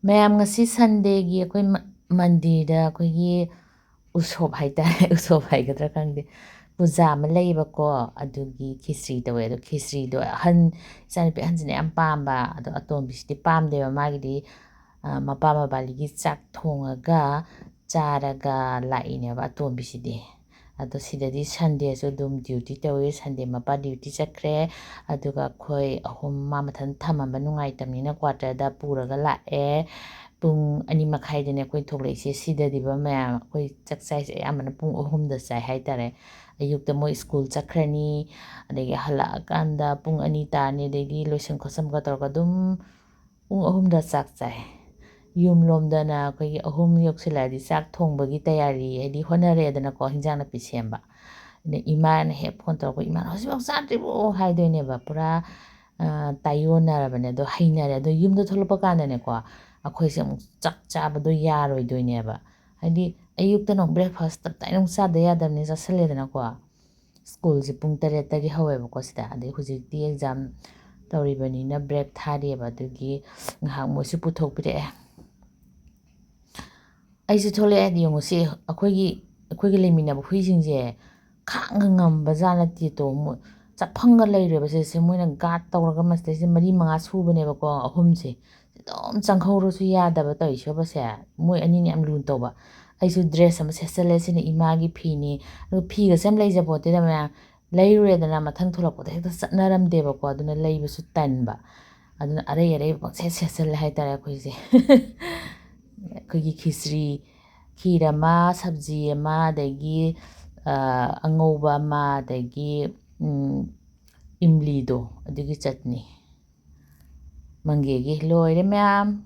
ꯃꯌꯥꯝ ꯉꯁꯤ ꯁꯟꯗꯦꯒꯤ ꯑꯩꯈꯣꯏ ꯃꯟꯗꯤꯔꯗ ꯑꯩꯈꯣꯏꯒꯤ ꯎꯁꯣꯞ ꯍꯥꯏꯇꯥꯔꯦ ꯎꯁꯣꯞ ꯍꯥꯏꯒꯗ꯭ꯔꯥ ꯈꯪꯗꯦ ꯄꯨꯖꯥ ꯑꯃ ꯂꯩꯌꯦꯕꯀꯣ ꯑꯗꯨꯒꯤ ꯈꯤꯆ꯭ꯔꯤ ꯇꯧꯋꯦ ꯑꯗꯣ ꯈꯤꯆ꯭ꯔꯤꯗꯣ ꯏꯆꯥꯅꯨꯄꯤ ꯑꯍꯟꯁꯤꯅ ꯌꯥꯝ ꯄꯥꯝꯕ ꯑꯗꯣ ꯑꯇꯣꯝꯕꯤꯁꯤꯗꯤ ꯄꯥꯝꯗꯦꯕ ꯃꯥꯒꯤꯗꯤ ꯃꯄꯥ ꯃꯕꯥꯂꯤꯒꯤ ꯆꯥꯛ ꯊꯣꯡꯉꯒ ꯆꯥꯔꯒ ꯂꯥꯛꯏꯅꯦꯕ ꯑꯇꯣꯝꯕꯤꯁꯤꯗꯤ ꯑꯗꯣ ꯁꯤꯗꯗꯤ ꯁꯟꯗꯦꯁꯨ ꯑꯗꯨꯝ ꯗ꯭ꯌꯨꯇꯤ ꯇꯧꯋꯤ ꯁꯟꯗꯦ ꯃꯄꯥ ꯗ꯭ꯌꯨꯇꯤ ꯆꯠꯈ꯭ꯔꯦ ꯑꯗꯨꯒ ꯑꯩꯈꯣꯏ ꯑꯍꯨꯝ ꯃꯥ ꯃꯊꯟ ꯊꯝꯃꯝꯕ ꯅꯨꯡꯉꯥꯏꯇꯕꯅꯤꯅ ꯀ꯭ꯋꯥꯇꯔꯗ ꯄꯨꯔꯒ ꯂꯥꯛꯑꯦ ꯄꯨꯡ 2:30ꯗꯅꯦ ꯑꯩꯈꯣꯏ ꯊꯣꯛꯂꯛꯏꯁꯦ ꯁꯤꯗꯗꯤꯕ ꯃꯌꯥꯝ ꯑꯩꯈꯣꯏ ꯆꯥꯛ ꯆꯥꯏꯁꯦ ꯑꯌꯥꯝꯕꯅ ꯄꯨꯡ 3ꯗ ꯆꯥꯏ ꯍꯥꯏꯇꯥꯔꯦ ꯑꯌꯨꯛꯇ ꯃꯣꯏ ꯁ꯭ꯀꯨꯜ ꯆꯠꯈ꯭ꯔꯅꯤ ꯑꯗꯒꯤ ꯍꯜꯂꯛꯑꯀꯥꯟꯗ ꯄꯨꯡ 2 ꯇꯥꯔꯅꯤ ꯑꯗꯒꯤ ꯂꯣꯏꯁꯟ ꯈꯣꯠꯁꯟꯕꯒ ꯇꯧꯔꯒ ꯑꯗꯨꯝ ꯄꯨꯡ 3ꯗ ꯆꯥꯛ ꯆꯥꯏ ꯌꯨꯝꯂꯣꯝꯗꯅ ꯑꯩꯈꯣꯏꯒꯤ 3 ꯌꯧꯁꯤꯜꯂꯛꯑꯗꯤ ꯆꯥꯛ ꯊꯣꯡꯕꯒꯤ ꯇꯌꯥꯔꯤ ꯍꯥꯏꯗꯤ ꯍꯣꯠꯅꯔꯦꯗꯅꯀꯣ ꯍꯤꯟꯖꯥꯡ ꯅꯥꯄꯤ ꯁꯦꯝꯕ ꯑꯗꯩ ꯏꯃꯥꯅ ꯍꯦꯛ ꯐꯣꯟ ꯇꯧꯔꯛꯄ ꯏꯃꯥꯅ ꯍꯧꯖꯤꯛꯐꯥꯎ ꯆꯥꯗ꯭ꯔꯤꯕꯣ ꯍꯥꯏꯗꯣꯏꯅꯦꯕ ꯄꯨꯔꯥ ꯇꯥꯏꯌꯣꯟꯅꯔꯕꯅꯦ ꯑꯗꯣ ꯍꯩꯅꯔꯦ ꯑꯗꯣ ꯌꯨꯝꯗ ꯊꯣꯛꯂꯛꯄ ꯀꯥꯟꯗꯅꯦꯀꯣ ꯑꯩꯈꯣꯏꯁꯦ ꯑꯃꯨꯛ ꯆꯥꯛ ꯆꯥꯕꯗꯣ ꯌꯥꯔꯣꯏꯗꯣꯏꯅꯦꯕ ꯍꯥꯏꯗꯤ ꯑꯌꯨꯛꯇꯅ ꯑꯃꯨꯛ ꯕ꯭ꯔꯦꯛꯐꯥꯁ ꯇꯞꯇꯥꯏꯅ ꯑꯃꯨꯛ ꯆꯥꯗ ꯌꯥꯗꯕꯅꯤ ꯆꯥꯁꯜꯂꯦꯗꯅꯀꯣ ꯁ꯭ꯀꯨꯜꯁꯦ ꯄꯨꯡ 8ꯇꯒꯤ ꯍꯧꯋꯦꯕꯀꯣ ꯁꯤꯗ ꯑꯗꯩ ꯍꯧꯖꯤꯛꯇꯤ ꯑꯦꯛꯖꯥꯝ ꯇꯧꯔꯤꯕꯅꯤꯅ ꯕ꯭ꯔꯦꯛ ꯊꯥꯔꯤꯑꯕ ꯑꯗꯨꯒꯤ ꯉꯥꯏꯍꯥꯛ ꯃꯣꯏꯁꯨ ꯄꯨꯊꯣꯛꯄꯤꯔꯛꯑꯦ ꯑꯩꯁꯨ ꯊꯣꯛꯂꯛꯑꯦ ꯌꯦꯡꯉꯨꯁꯤ ꯑꯩꯈꯣꯏꯒꯤ ꯂꯩꯃꯤꯟꯅꯕ ꯍꯨꯏꯁꯤꯡꯁꯦ ꯈꯥꯡꯒ ꯉꯝꯕꯖꯥꯠ ꯅꯠꯇꯦꯗꯣ ꯆꯠꯐꯝꯒ ꯂꯩꯔꯣꯏꯕ ꯁꯤꯁꯦ ꯃꯣꯏꯅ ꯒꯥꯔꯗ ꯇꯧꯔꯒ ꯃꯁꯤꯗꯩꯁꯦ 4-5 ꯁꯨꯕꯅꯦꯕꯀꯣ ꯑꯍꯨꯝꯁꯦ ꯑꯗꯨꯝ ꯆꯪꯍꯧꯔꯁꯨ ꯌꯥꯗꯕ ꯇꯧꯏꯁꯦꯕꯁꯦ ꯃꯣꯏ ꯑꯅꯤꯅ ꯌꯥꯝ ꯂꯨꯅ ꯇꯧꯕ ꯑꯩꯁꯨ ꯗ꯭ꯔꯦꯁ ꯑꯃ ꯁꯦꯠꯆꯜꯂꯦ ꯁꯤꯅ ꯏꯃꯥꯒꯤ ꯐꯤꯅꯤ ꯑꯗꯨꯒ ꯐꯤꯒꯁꯦ ꯌꯥꯝ ꯂꯩꯖꯄꯣꯠꯇꯦꯗ ꯃꯌꯥꯝ ꯂꯩꯔꯨꯔꯦꯗꯅ ꯃꯊꯪ ꯊꯣꯛꯂꯛꯄꯗ ꯍꯦꯛꯇ ꯆꯠꯅꯔꯝꯗꯦꯕꯀꯣ ꯑꯗꯨꯅ ꯂꯩꯕꯁꯨ ꯇꯟꯕ ꯑꯗꯨꯅ ꯑꯔꯩꯕ ꯄꯪꯁꯦꯠ ꯁꯦꯠꯆꯜꯂꯦ ꯍꯥꯏꯇꯥꯔꯦ ꯑꯩꯈꯣꯏꯁꯦ ꯑꯩꯈꯣꯏꯒꯤ ꯈꯤꯔ ꯑꯃ ꯁꯕꯖꯤ ꯑꯃ ꯑꯗꯒꯤ ꯑꯉꯧꯕ ꯑꯃ ꯑꯗꯒꯤ ꯏꯝꯂꯤꯗꯣ ꯑꯗꯨꯒꯤ ꯆꯠꯅꯤ ꯃꯪꯒꯦꯒꯤ ꯂꯣꯏꯔꯦ ꯃꯌꯥꯝ